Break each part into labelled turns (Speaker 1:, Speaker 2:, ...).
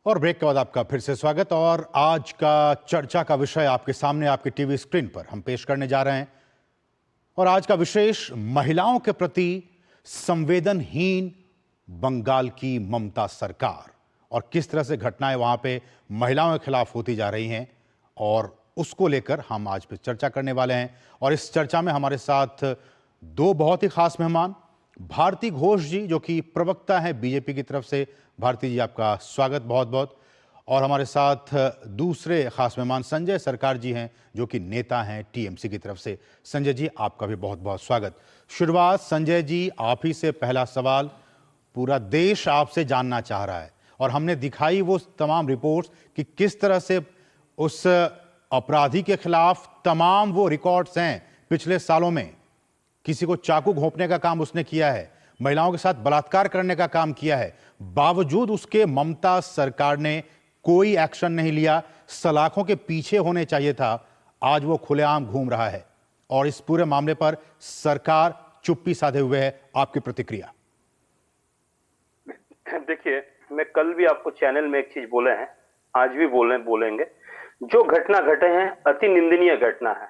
Speaker 1: और ब्रेक के बाद आपका फिर से स्वागत। और आज का चर्चा का विषय आपके सामने आपके टीवी स्क्रीन पर हम पेश करने जा रहे हैं। और आज का विशेष महिलाओं के प्रति संवेदनहीन बंगाल की ममता सरकार और किस तरह से घटनाएं वहां पे महिलाओं के खिलाफ होती जा रही हैं, और उसको लेकर हम आज पे चर्चा करने वाले हैं। और इस चर्चा में हमारे साथ दो बहुत ही खास मेहमान, भारती घोष जी जो कि प्रवक्ता हैं बीजेपी की तरफ से। भारती जी, आपका स्वागत बहुत बहुत। और हमारे साथ दूसरे खास मेहमान संजय सरकार जी हैं जो कि नेता हैं टीएमसी की तरफ से। संजय जी, आपका भी बहुत बहुत स्वागत। शुरुआत संजय जी आप ही से, पहला सवाल पूरा देश आपसे जानना चाह रहा है और हमने दिखाई वो तमाम रिपोर्ट्स कि किस तरह से उस अपराधी के खिलाफ तमाम वो रिकॉर्ड्स हैं पिछले सालों में। किसी को चाकू घोंपने का काम उसने किया है, महिलाओं के साथ बलात्कार करने का काम किया है, बावजूद उसके ममता सरकार ने कोई एक्शन नहीं लिया। सलाखों के पीछे होने चाहिए था, आज वो खुलेआम घूम रहा है और इस पूरे मामले पर सरकार चुप्पी साधे हुए है। आपकी प्रतिक्रिया?
Speaker 2: देखिए, मैं कल भी आपको चैनल में एक चीज बोले हैं, आज भी बोलेंगे। जो घटना घटे हैं अति निंदनीय घटना है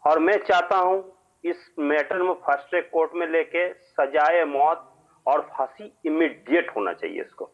Speaker 2: और मैं चाहता हूं इस मैटर में फास्ट ट्रैक कोर्ट में लेके सजाए मौत और फांसी इमीडिएट होना चाहिए। इसको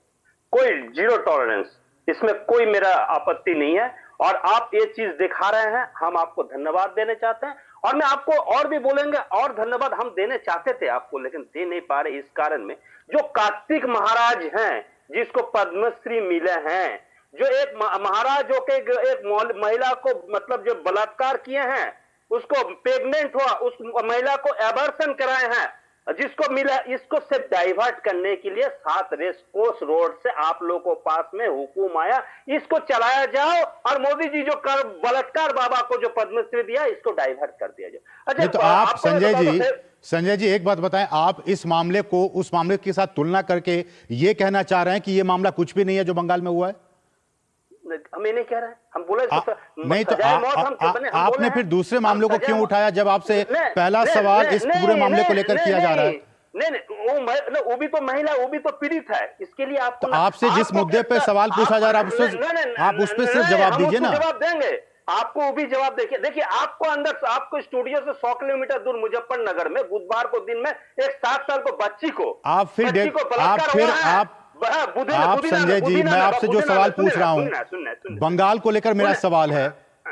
Speaker 2: कोई जीरो टॉलरेंस, इसमें कोई मेरा आपत्ति नहीं है। और आप ये चीज दिखा रहे हैं, हम आपको धन्यवाद देने चाहते हैं। और मैं आपको और भी बोलेंगे, और धन्यवाद हम देने चाहते थे आपको, लेकिन दे नहीं पा रहे इस कारण में जो कार्तिक महाराज हैं जिसको पद्मश्री मिले हैं, जो एक महाराज जो के एक महिला को मतलब जो बलात्कार किए हैं, उसको प्रेग्नेंट हुआ, उस महिला को एबॉर्शन कराए हैं, जिसको मिला, इसको सिर्फ डाइवर्ट करने के लिए 7 रेस कोर्स रोड से आप लोगों को पास में हुकुम आया, इसको चलाया जाओ और मोदी जी जो कर बलात्कार बाबा को जो पद्मश्री दिया, इसको डाइवर्ट कर दिया जाए। अच्छा,
Speaker 1: तो आप संजय जी एक बात बताएं, आप इस मामले को उस मामले के साथ तुलना करके ये कहना चाह रहे हैं कि ये मामला कुछ भी नहीं है जो बंगाल में हुआ है?
Speaker 2: हम ये नहीं कह रहे हैं, हम बोले
Speaker 1: नहीं तो आपने फिर दूसरे मामलों को क्यों उठाया जब आपसे पहला सवाल इस पूरे मामले को लेकर किया जा रहा है?
Speaker 2: नहीं, वो भी तो महिला, वो भी तो पीड़ित है। इसके लिए आपको
Speaker 1: आपसे जिस मुद्दे पे सवाल पूछा जा रहा है आप उस पर सिर्फ जवाब दीजिए ना।
Speaker 2: जवाब देंगे, आपको वो भी जवाब देखिए आपको अंदर, आपको स्टूडियो से 100 किलोमीटर दूर मुजफ्फरनगर में बुधवार को दिन में एक 7 साल को बच्ची को
Speaker 1: आप संजय जी, मैं आपसे जो सवाल पूछ रहा हूं बंगाल को लेकर मेरा सवाल है,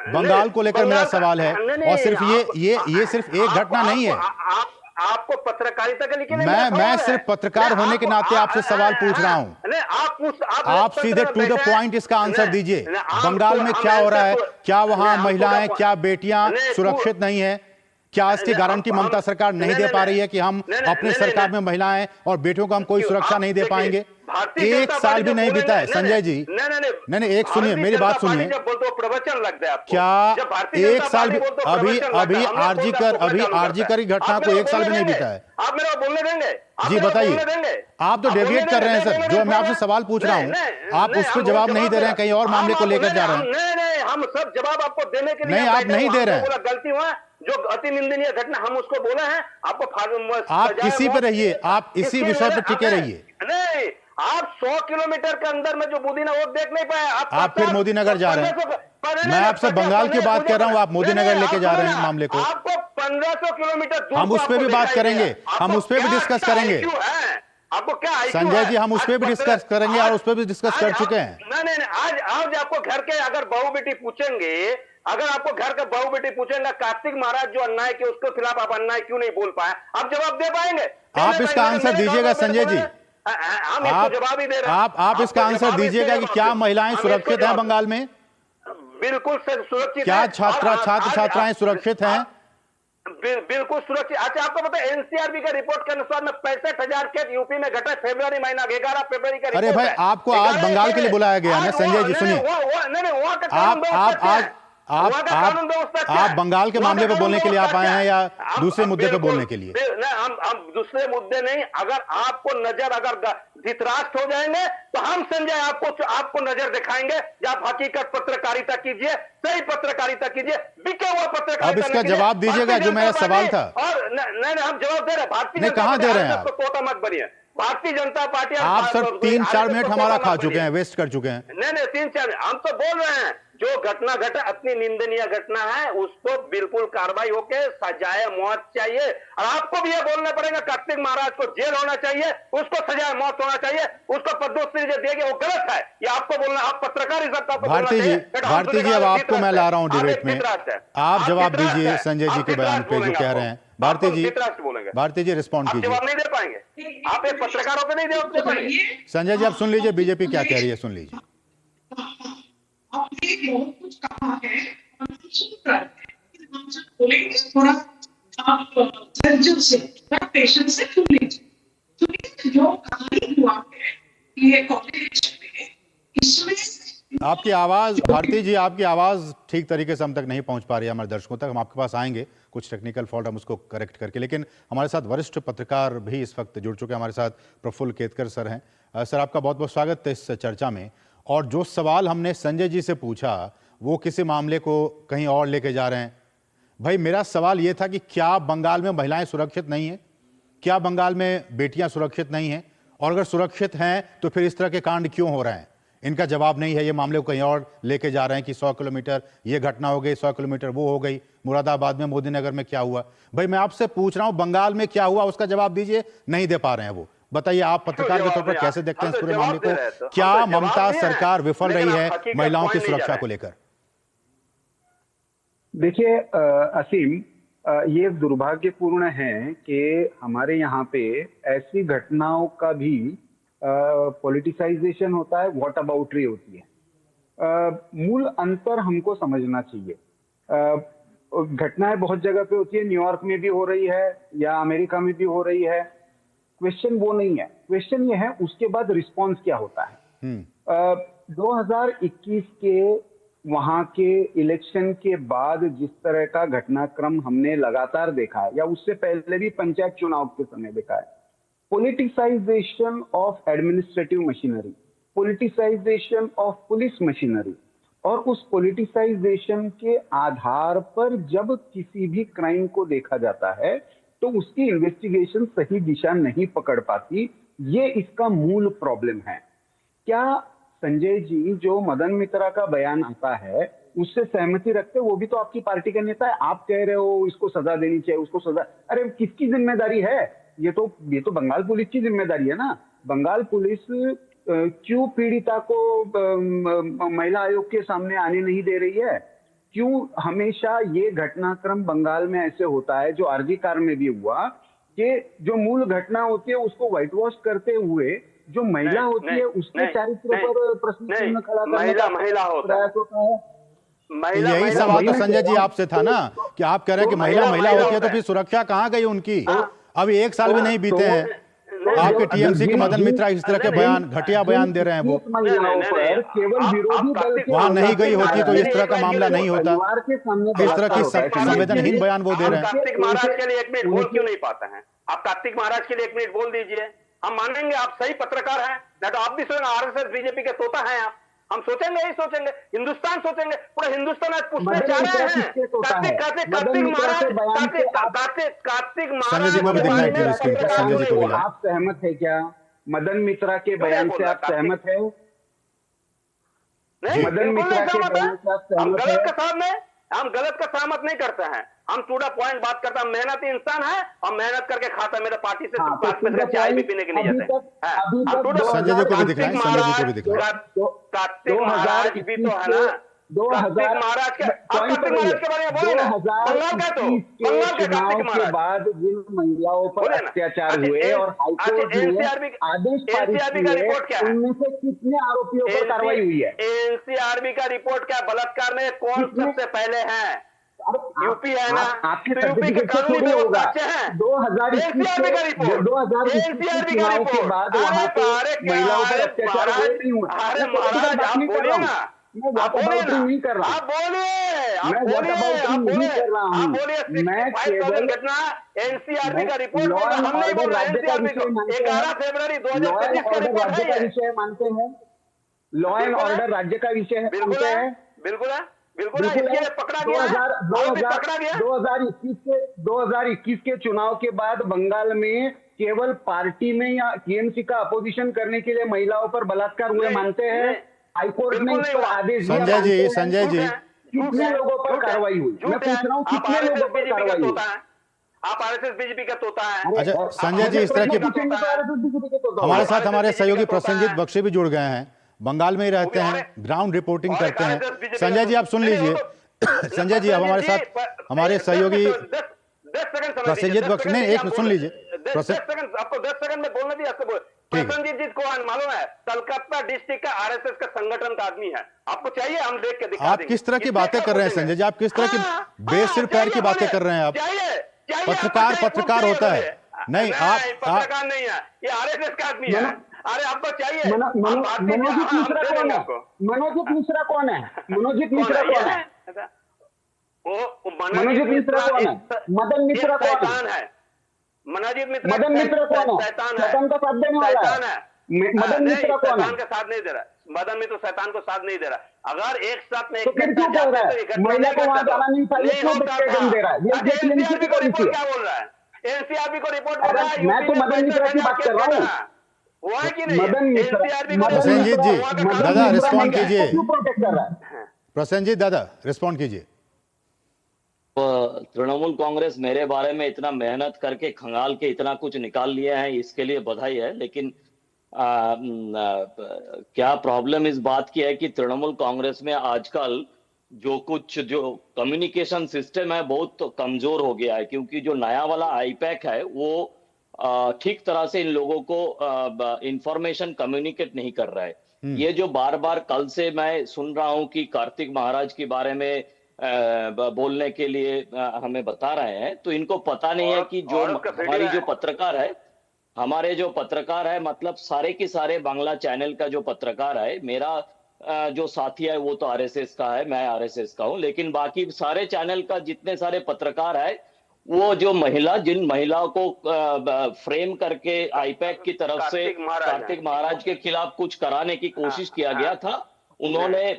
Speaker 1: बंगाल को लेकर मेरा सवाल है। और सिर्फ ये सिर्फ एक घटना नहीं है।
Speaker 2: आपको पत्रकारिता के लिए
Speaker 1: मैं सिर्फ पत्रकार होने के नाते आपसे सवाल पूछ रहा हूं। आप सीधे टू द पॉइंट इसका आंसर दीजिए। बंगाल में क्या हो रहा है? क्या वहां महिलाएं, क्या बेटियां सुरक्षित नहीं है? क्या इसकी गारंटी ममता सरकार नहीं दे पा रही है कि हम अपने सरकार में महिलाएं और बेटियों को हम कोई सुरक्षा नहीं दे पाएंगे? 1 साल भी नहीं बीता है संजय जी। नहीं, एक सुनिए, मेरी बात सुनिए। क्या 1 साल भी अभी आरजी कर घटना को 1 साल भी नहीं बीता है?
Speaker 2: आप मेरा बोलने देंगे?
Speaker 1: जी बताइए। आप तो डेविएट कर रहे हैं सर, जो मैं आपसे सवाल पूछ रहा हूं आप उस पर जवाब नहीं दे रहे हैं, कहीं और मामले को लेकर जा रहे हैं।
Speaker 2: नहीं, हम सब जवाब आपको देने के लिए
Speaker 1: नहीं, आप नहीं दे रहे हैं।
Speaker 2: गलती हुआ, जो अति निंदनीय घटना हम उसको बोले हैं आपको।
Speaker 1: आप इसी पे रहिए, आप इसी विषय पर टिके रहिए।
Speaker 2: नहीं, आप 100 किलोमीटर के अंदर में जो मोदी ने वो देख नहीं पाए।
Speaker 1: आप फिर मोदी नगर जा रहे हैं। मैं आपसे बंगाल की बात कर रहा हूं, आप मोदी नगर लेके जा रहे हैं मामले को।
Speaker 2: आपको 1500 किलोमीटर दूर
Speaker 1: हम उस पर भी बात करेंगे, हम उस पर भी डिस्कस करेंगे।
Speaker 2: आपको क्या
Speaker 1: संजय जी, हम उस पर भी डिस्कस करेंगे और उस पर भी डिस्कस कर चुके हैं।
Speaker 2: नहीं, आज आपको घर के अगर बहू बेटी पूछेंगे, अगर आपको घर का बहू बेटी पूछेंगे कार्तिक महाराज जो अन्याय के उसके खिलाफ आप अन्याय क्यों नहीं बोल पाए, आप जवाब दे पाएंगे?
Speaker 1: आप इसका आंसर दीजिएगा संजय जी।
Speaker 2: हम इसको जवाब ही दे रहे हैं।
Speaker 1: आप इसका आंसर दीजिएगा कि क्या महिलाएं सुरक्षित हैं बंगाल में?
Speaker 2: बिल्कुल सुरक्षित।
Speaker 1: क्या छात्र छात्राएं सुरक्षित हैं?
Speaker 2: बिल्कुल सुरक्षित। अच्छा, आपको पता है एनसीआरबी का रिपोर्ट के अनुसार में 65,000 केस यूपी में घटा फरवरी महीना, 11 फरवरी का।
Speaker 1: अरे भाई, आपको आज बंगाल के लिए बुलाया गया है ना संजय जी। सुनिए, आप बंगाल के मामले पे बोलने के लिए आप आए हैं या दूसरे मुद्दे पे बोलने के लिए?
Speaker 2: हम दूसरे मुद्दे नहीं, अगर आपको नजर अगर धृतराष्ट्र हो जाएंगे तो हम संजय आपको नजर दिखाएंगे। आप हकीकत पत्रकारिता कीजिए, सही पत्रकारिता कीजिए, बिके हुआ पत्रकारिता।
Speaker 1: अब इसका जवाब दीजिएगा जो मेरा सवाल था।
Speaker 2: और नहीं, हम जवाब दे रहे हैं। भारतीय
Speaker 1: नहीं, कहां दे रहे हैं आप?
Speaker 2: तोता मत बनिए। भारतीय जनता पार्टी
Speaker 1: आप सर 3-4 मिनट हमारा खा चुके हैं, वेस्ट कर चुके हैं।
Speaker 2: नहीं 3-4 हम तो बोल रहे हैं जो घटना घटा अति निंदनीय घटना है उसको बिल्कुल कार्रवाई होके सजाए मौत चाहिए। और आपको भी ये बोलना पड़ेगा कार्तिक महाराज को जेल होना चाहिए, उसको सजाए मौत होना चाहिए, उसको पद्मश्री जो देंगे वो गलत है, ये आपको बोलना, आप पत्रकार इस आपको
Speaker 1: भारती जी अब आपको मैं ला रहा हूं डिबेट में, आप जवाब दीजिए संजय जी के बयान पे जो कह रहे हैं। भारती जी रिस्पॉन्ड कीजिए।
Speaker 2: जवाब नहीं दे पाएंगे आप, एक पत्रकारों को नहीं दे पाएंगे।
Speaker 1: संजय जी आप सुन लीजिए बीजेपी क्या कह रही है, सुन लीजिए।
Speaker 3: आपने बहुत कुछ कहा है और सुन रहे हैं, बोलेंगे थोड़ा आप धैर्य से, थोड़ा पेशेंस से सुन लीजिए। जो कहानी हुआ है ये कॉलेज में, इसमें
Speaker 1: आपकी आवाज भारती जी, आपकी आवाज ठीक तरीके से हम तक नहीं पहुंच पा रही है हमारे दर्शकों तक। हम आपके पास आएंगे, कुछ टेक्निकल फॉल्ट हम उसको करेक्ट करके, लेकिन हमारे साथ वरिष्ठ पत्रकार भी इस वक्त जुड़ चुके हैं। हमारे साथ प्रफुल्ल केतकर सर हैं। सर आपका बहुत बहुत स्वागत है इस चर्चा में। और जो सवाल हमने संजय जी से पूछा वो किसी मामले को कहीं और लेके जा रहे हैं। भाई मेरा सवाल ये था कि क्या बंगाल में महिलाएं सुरक्षित नहीं हैं? क्या बंगाल में बेटियां सुरक्षित नहीं हैं? और अगर सुरक्षित हैं तो फिर इस तरह के कांड क्यों हो रहे हैं? इनका जवाब नहीं है। ये मामले को कहीं और लेके जा रहे हैं कि 100 किलोमीटर ये घटना हो गई, 100 किलोमीटर वो हो गई, मुरादाबाद में, मोदी नगर में क्या हुआ। भाई मैं आपसे पूछ रहा हूं बंगाल में क्या हुआ उसका जवाब दीजिए। नहीं दे पा रहे हैं वो। बताइए आप पत्रकार के तौर पर कैसे देखते हैं इस पूरे मामले को? क्या ममता सरकार विफल रही है महिलाओं की सुरक्षा को लेकर?
Speaker 4: देखिए असीम, ये दुर्भाग्यपूर्ण है कि हमारे यहाँ पे ऐसी घटनाओं का भी पॉलिटिसाइजेशन होता है, व्हाट अबाउटरी होती है। मूल अंतर हमको समझना चाहिए। घटनाएं बहुत जगह पे होती है, न्यूयॉर्क में भी हो रही है या अमेरिका में भी हो रही है। क्वेश्चन वो नहीं है, क्वेश्चन ये है उसके बाद रिस्पॉन्स क्या होता है। 2021 के वहां के इलेक्शन के बाद जिस तरह का घटनाक्रम हमने लगातार देखा है, या उससे पहले भी पंचायत चुनाव के समय देखा है, politicisation of administrative machinery, politicisation of police machinery, और उस पॉलिटिसाइजेशन के आधार पर जब किसी भी क्राइम को देखा जाता है तो उसकी इन्वेस्टिगेशन सही दिशा नहीं पकड़ पाती। ये इसका मूल प्रॉब्लम है। क्या संजय जी जो मदन मित्रा का बयान आता है उससे सहमति रखते? वो भी तो आपकी पार्टी का नेता है। आप कह रहे हो इसको सजा देनी चाहिए, उसको सजा, अरे किसकी जिम्मेदारी है? ये तो बंगाल पुलिस की जिम्मेदारी है ना। बंगाल पुलिस क्यों पीड़िता को महिला आयोग के सामने आने नहीं दे रही है? क्यों हमेशा ये घटनाक्रम बंगाल में ऐसे होता है, जो आरजी कार में भी हुआ, कि जो मूल घटना होती है उसको व्हाइट वॉश करते हुए जो महिला होती है उसके चरित्र पर प्रश्न चिन्ह खड़ा करने का प्रयास होता है।
Speaker 1: यही सवाल तो संजय जी आपसे था ना, कि आप कह रहे हैं कि महिला होती है तो फिर सुरक्षा कहाँ गई उनकी? अभी 1 साल भी नहीं बीते हैं। आपके टीएमसी के मदन मित्रा इस तरह के बयान, घटिया बयान दे रहे हैं। वो
Speaker 4: केवल विरोधी दल
Speaker 1: वहां नहीं गई होती तो इस तरह का मामला नहीं होता। इस तरह की संवेदनहीन बयान वो दे रहे हैं।
Speaker 2: कार्तिक महाराज के लिए 1 मिनट बोल क्यों नहीं पाते हैं आप? कार्तिक महाराज के लिए 1 मिनट बोल दीजिए, हम मानेंगे आप सही पत्रकार हैं। नहीं तो आप भी सोचेंगे आरएसएस बीजेपी के तोता हैं आप। हम सोचेंगे, यही सोचेंगे, हिंदुस्तान सोचेंगे, पूरा हिंदुस्तान आज पूछने चाह रहे हैं कार्तिक महाराज।
Speaker 4: आप सहमत है क्या मदन मित्रा के बयान से? आप सहमत है?
Speaker 2: मदन मित्रा के बयान से आप सहमत है? हम गलत का सहमत नहीं करते हैं, हम टू द पॉइंट बात करते हैं। मेहनती इंसान है और मेहनत करके खाता है। मेरे पार्टी से चाय भी पीने के लिए जाते हैं।
Speaker 1: संजय जी को भी दिख रहा है, संजय जी को भी दिख रहा है।
Speaker 2: कार्तिक महाराज भी तो है ना। कार्तिक महाराज के बारे में बोले ना, बंगाल का तो बंगाल के कार्तिक महाराज
Speaker 4: के बाद जिन महिलाओं पर अत्याचार हुए और हाईकोर्ट ने आदेश पारित किए, उनमें से कितने आरोपियों पर कार्रवाई हुई है?
Speaker 2: एनसीआरबी का रिपोर्ट क्या? बलात्कार में कौन सबसे पहले है? यूपी है ना।
Speaker 4: आपके
Speaker 2: यूपी के कानूनी
Speaker 4: होगा
Speaker 2: बच्चे हैं।
Speaker 4: 2021
Speaker 2: का रिपोर्ट,
Speaker 4: 2021 चुनाव के बाद वहां पे महिलाओं पर अत्याचार हुए नहीं हुए?
Speaker 2: अरे महाराज आप बोलिए ना,
Speaker 4: मैं वोटाबाउटी नहीं कर रहा।
Speaker 2: आप बोलिए,
Speaker 4: मैं वोटाबाउटी नहीं कर रहा हूँ। मैं केवल
Speaker 2: घटना एनसीआरबी का रिपोर्ट, हम नहीं बोल रहे। एनसीआरबी को 11 फरवरी 2025 का रिपोर्ट
Speaker 4: राज्य का विषय मानते हैं। लॉ एंड ऑर्डर राज्य का विषय है,
Speaker 2: बिल्कुल है, बिल्कुल है, बिल्कुल है। पकड़ा गया 2021 के 2021 के चुनाव के बाद बंगाल में
Speaker 4: केवल पार्टी में या टीएमसी का अपोजिशन करने के लिए महिलाओं पर बलात्कार हुए
Speaker 2: नहीं,
Speaker 4: मानते हैं?
Speaker 2: नहीं,
Speaker 4: हाईकोर्ट ने
Speaker 2: बिल्कुल
Speaker 4: इस
Speaker 2: नहीं
Speaker 4: पर
Speaker 2: हुआ।
Speaker 4: आदेश दिया,
Speaker 1: संजय
Speaker 4: मानते
Speaker 1: जी,
Speaker 4: हैं?
Speaker 1: संजय जी,
Speaker 4: कितने लोगों पर कार्रवाई हुई? मैं पूछ रहा हूँ, कितने लोगों पर कार्रवाई हुई?
Speaker 2: आप आरएसएस बीजेपी का तोता है।
Speaker 1: अच्छा,
Speaker 4: अरे,
Speaker 1: संजय जी, इस तरह की
Speaker 4: पूछेंगे तो RSS बीजेपी के तो
Speaker 1: हमारे
Speaker 4: होगा।
Speaker 1: साथ हमारे
Speaker 2: RSS
Speaker 1: सहयोगी
Speaker 2: बीजेपी का तोता
Speaker 1: प्रसेनजीत
Speaker 2: है।
Speaker 1: बख्शी भी जुड़ गए हैं, बंगाल में ही रहते
Speaker 2: वो भी
Speaker 1: हैं, ग्राउंड रिपोर्टिंग
Speaker 2: और
Speaker 1: करते हैं।
Speaker 2: RSS बीजेपी
Speaker 1: संजय जी, आप सुन
Speaker 2: नहीं,
Speaker 1: लीजिए।
Speaker 2: वो तो-
Speaker 1: संजय जी, अब हमारे साथ हमारे सहयोगी
Speaker 2: 10 सेकंड समय
Speaker 1: प्रसेनजीत
Speaker 2: दीजिए, 10
Speaker 1: बख्शी,
Speaker 2: सेकंड
Speaker 1: नहीं,
Speaker 2: दीजिए,
Speaker 1: एक
Speaker 2: आप
Speaker 1: मिनट सुन
Speaker 2: बोल-
Speaker 1: लीजिए।
Speaker 2: 10 सेकंड, आपको 10 सेकंड में बोलने दिया आपको।
Speaker 1: ठीक है।
Speaker 2: प्रसेनजीत जी को मालूम है, कलकत्ता डिस्ट्रिक्ट का आरएसएस का संगठन का आदमी है। आपको चाहिए, हम देख के दिखा
Speaker 1: आप
Speaker 2: देंगे।
Speaker 1: किस तरह की
Speaker 2: इससे
Speaker 1: बातें
Speaker 2: क्या
Speaker 1: कर रहे हैं
Speaker 2: बोलेंगे?
Speaker 1: संजय जी? आप किस तरह की
Speaker 2: हाँ,
Speaker 1: बेसिर पैर की
Speaker 2: चाहिए,
Speaker 1: बातें
Speaker 2: बोलिए।
Speaker 1: कर रहे हैं आप?
Speaker 2: चाहिए,
Speaker 1: पत्रकार
Speaker 2: आपको चाहिए,
Speaker 1: पत्रकार
Speaker 2: चाहिए,
Speaker 1: होता है।
Speaker 2: बोलिए।
Speaker 1: नहीं, आप
Speaker 2: पत्रकार नहीं है, ये आरएसएस का आदमी है। अरे आपको चाहिए, आप भारतीय-
Speaker 4: मनोजित
Speaker 2: हाँ, हम
Speaker 4: मिश्रा
Speaker 2: दे
Speaker 4: कौन
Speaker 2: देंगे
Speaker 4: है?
Speaker 2: आपको।
Speaker 4: मनोजित मिश्रा कौन है? मनोजित
Speaker 2: कौन
Speaker 4: मिश्रा
Speaker 2: है?
Speaker 4: कौन
Speaker 2: ये
Speaker 4: है?
Speaker 2: है? वो
Speaker 4: मनोजित मिश्रा कौन है? मदन मिश्रा कौन है?
Speaker 2: शैतान है। मनोजित मिश्रा
Speaker 4: मदन मिश्रा कौन है?
Speaker 2: शैतान है।
Speaker 4: शैतान का साथ देने वाला
Speaker 2: शैतान
Speaker 4: है।
Speaker 2: है।
Speaker 4: मदन
Speaker 2: नहीं,
Speaker 4: मिश्रा कौन है?
Speaker 2: शैतान का साथ नहीं दे रहा। मदन मित्र शैतान को साथ नहीं दे रहा। अगर एक साथ में
Speaker 4: तो
Speaker 2: एक
Speaker 4: फिर क्यों कह रहा है महिला को वहां जाना नहीं चाहिए? क्यों डिक्टेशन दे रहा है? ये
Speaker 2: एनसीआरबी
Speaker 4: की
Speaker 2: को
Speaker 4: पॉलिसी
Speaker 2: रिपोर्ट
Speaker 4: है।
Speaker 2: क्या बोल रहा है? एनसीआरबी को रिपोर्ट बोल
Speaker 4: अरे,
Speaker 2: रहा है,
Speaker 4: मैं
Speaker 2: यूपी
Speaker 4: तो
Speaker 2: में
Speaker 4: मदन मिश्रा की
Speaker 2: 65,000
Speaker 4: बात
Speaker 2: केस
Speaker 4: कर रहा
Speaker 2: चल
Speaker 4: हूँ।
Speaker 2: रहा है। हुआ है कि नहीं?
Speaker 4: मदन मिश्रा,
Speaker 2: एनसीआरबी को
Speaker 4: मदन
Speaker 1: प्रसेनजीत
Speaker 4: मिश्रा,
Speaker 1: जी,
Speaker 2: वहाँ का
Speaker 4: मदन
Speaker 1: दादा,
Speaker 4: मिश्रा
Speaker 1: रिस्पॉन्ड
Speaker 4: महिला
Speaker 1: कीजिए।
Speaker 4: को क्यों प्रोटेक्ट कर रहा है?
Speaker 1: प्रसेनजीत दादा, रिस्पॉन्ड कीजिए।
Speaker 5: तृणमूल कांग्रेस मेरे बारे में इतना मेहनत करके खंगाल के इतना कुछ निकाल लिया है, इसके लिए बधाई है। लेकिन क्या प्रॉब्लम इस बात की है कि तृणमूल कांग्रेस में आजकल जो कम्युनिकेशन सिस्टम है बहुत कमजोर हो गया है, क्योंकि जो नया वाला आईपैक है वो ठीक तरह से इन लोगों को इंफॉर्मेशन कम्युनिकेट नहीं कर रहा है। ये जो बार बार कल से मैं सुन रहा हूं कि कार्तिक महाराज के बारे में बोलने के लिए हमें बता रहे हैं, तो इनको पता नहीं है कि जो हमारी जो पत्रकार है, हमारे जो पत्रकार है, मतलब सारे के सारे बांग्ला चैनल का जो पत्रकार है, मेरा जो साथी है वो तो आरएसएस का है, मैं आरएसएस का हूं, लेकिन बाकी सारे चैनल का जितने सारे पत्रकार है, वो जो जिन महिलाओं को फ्रेम करके आईपैक की तरफ से कार्तिक महाराज के खिलाफ कुछ कराने की कोशिश किया गया था, उन्होंने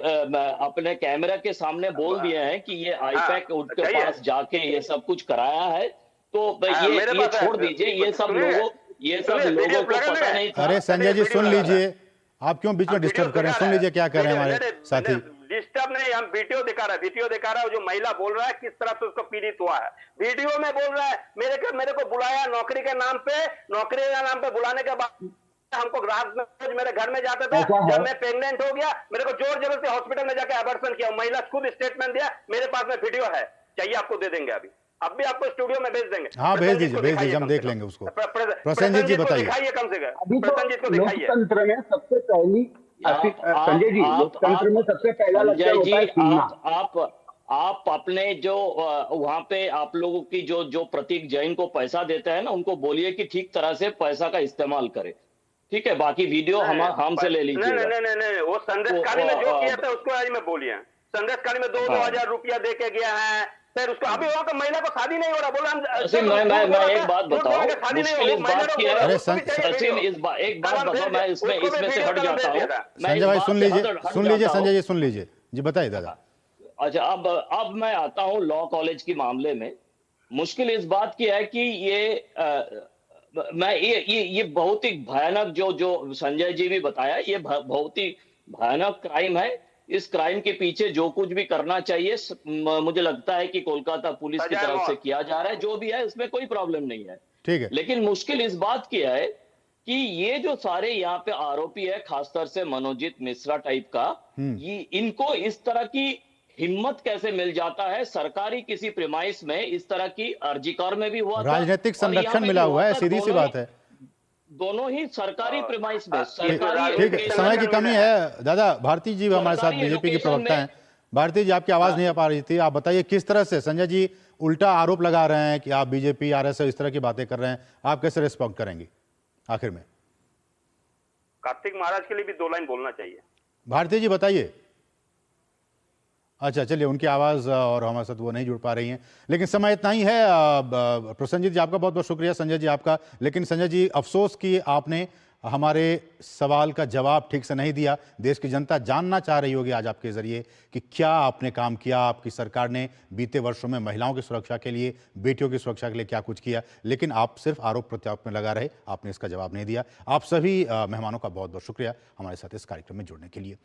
Speaker 5: अपने कैमरा के सामने बोल दिए हैं कि ये आईपैक उनके पास जाके ये सब कुछ कराया है। तो ये छोड़ दीजिए, ये सब लोगों को पता नहीं था।
Speaker 1: अरे संजय जी, सुन लीजिए, आप क्यों बीच में डिस्टर्ब कर रहे हैं? सुन लीजिए क्या कर रहे हैं हमारे साथी।
Speaker 2: डिस्टर्ब नहीं, हम वीडियो दिखा रहा है, जो महिला बोल रहा है किस तरह से उसको पीड़ित हुआ है। वीडियो में बोल रहा है, मेरे को बुलाया नौकरी के नाम पे बुलाने के बाद हमको ग्राहक मेरे घर में जाते थे, जब मैं प्रेग्नेंट हो गया, मेरे को जोर जबरदस्ती हॉस्पिटल में जाकर अबॉर्शन किया। महिला खुद स्टेटमेंट दिया, मेरे पास में वीडियो है, चाहिए आपको दे देंगे, अब भी आपको स्टूडियो में भेज देंगे।
Speaker 1: हाँ, भेज दीजिए, हम देख लेंगे उसको। प्रसेनजीत जी बताइए।
Speaker 2: दिखाइए कम से कम,
Speaker 4: अभी
Speaker 2: प्रसेनजीत को
Speaker 4: तो
Speaker 2: दिखाइए।
Speaker 4: लोकतंत्र में सबसे पहली संजय जी, लोकतंत्र में सबसे पहला लक्ष्य होता है सुनना।
Speaker 5: आप अपने जो वहां पे आप लोगों की जो प्रतीक जैन को पैसा देते हैं ना, उनको बोलिए कि ठीक तरह से पैसा का इस्तेमाल करे, ठीक है? बाकी वीडियो हमसे ले लीजिए।
Speaker 2: नहीं, वो संदेशकारी में जो किया था उसको आज में बोलिए। संदेशकारी में 2,000 रुपया दे के गया है, फिर उसको अभी वहां का महिला को शादी नहीं हो रहा, बोला
Speaker 5: मैं एक बात बताऊं, मुश्किल इस बात की है।
Speaker 1: अरे
Speaker 5: एक बात बताओ, मैं इसमें से हट जाता हूँ।
Speaker 1: संजय भाई सुन लीजिए संजय जी, सुन लीजिए जी, बताइए दादा।
Speaker 5: अच्छा, अब मैं आता हूँ लॉ कॉलेज के मामले में। मुश्किल इस बात की है कि ये बहुत ही भयानक, जो संजय जी भी बताया, ये बहुत ही भयानक क्राइम है। इस क्राइम के पीछे जो कुछ भी करना चाहिए, मुझे लगता है कि कोलकाता पुलिस की तरफ से किया जा रहा है। जो भी है उसमें कोई प्रॉब्लम नहीं है,
Speaker 1: ठीक है।
Speaker 5: लेकिन मुश्किल इस बात की है कि ये जो सारे यहाँ पे आरोपी है, खासतौर से मनोजित मिश्रा टाइप का, ये इनको इस तरह की हिम्मत कैसे मिल जाता है? सरकारी किसी प्रेमाइस में इस तरह की अर्जीकार में भी हुआ,
Speaker 1: राजनीतिक संरक्षण मिला हुआ है, सीधी सी बात है।
Speaker 5: दोनों ही सरकारी प्रेमाइस में,
Speaker 1: ठीक है, समय की कमी है दादा। भारती जी हमारे साथ बीजेपी की प्रवक्ता हैं। भारती जी, आपकी आवाज नहीं आ पा रही थी, आप बताइए किस तरह से संजय जी उल्टा आरोप लगा रहे हैं कि आप बीजेपी आरएसएस इस तरह की बातें कर रहे हैं, आप कैसे रिस्पॉन्ड करेंगे आखिर में?
Speaker 2: कार्तिक महाराज के लिए भी 2 लाइन बोलना चाहिए।
Speaker 1: भारती जी बताइए। अच्छा, चलिए, उनकी आवाज़ और हमारे साथ वो नहीं जुड़ पा रही हैं, लेकिन समय इतना ही है। प्रसेनजीत जी आपका बहुत बहुत शुक्रिया, संजय जी आपका। लेकिन संजय जी, अफसोस कि आपने हमारे सवाल का जवाब ठीक से नहीं दिया। देश की जनता जानना चाह रही होगी आज आपके जरिए कि क्या आपने काम किया, आपकी सरकार ने बीते वर्षों में महिलाओं की सुरक्षा के लिए, बेटियों की सुरक्षा के लिए क्या कुछ किया। लेकिन आप सिर्फ आरोप प्रत्यारोप में लगा रहे, आपने इसका जवाब नहीं दिया। आप सभी मेहमानों का बहुत बहुत शुक्रिया हमारे साथ इस कार्यक्रम में जुड़ने के लिए।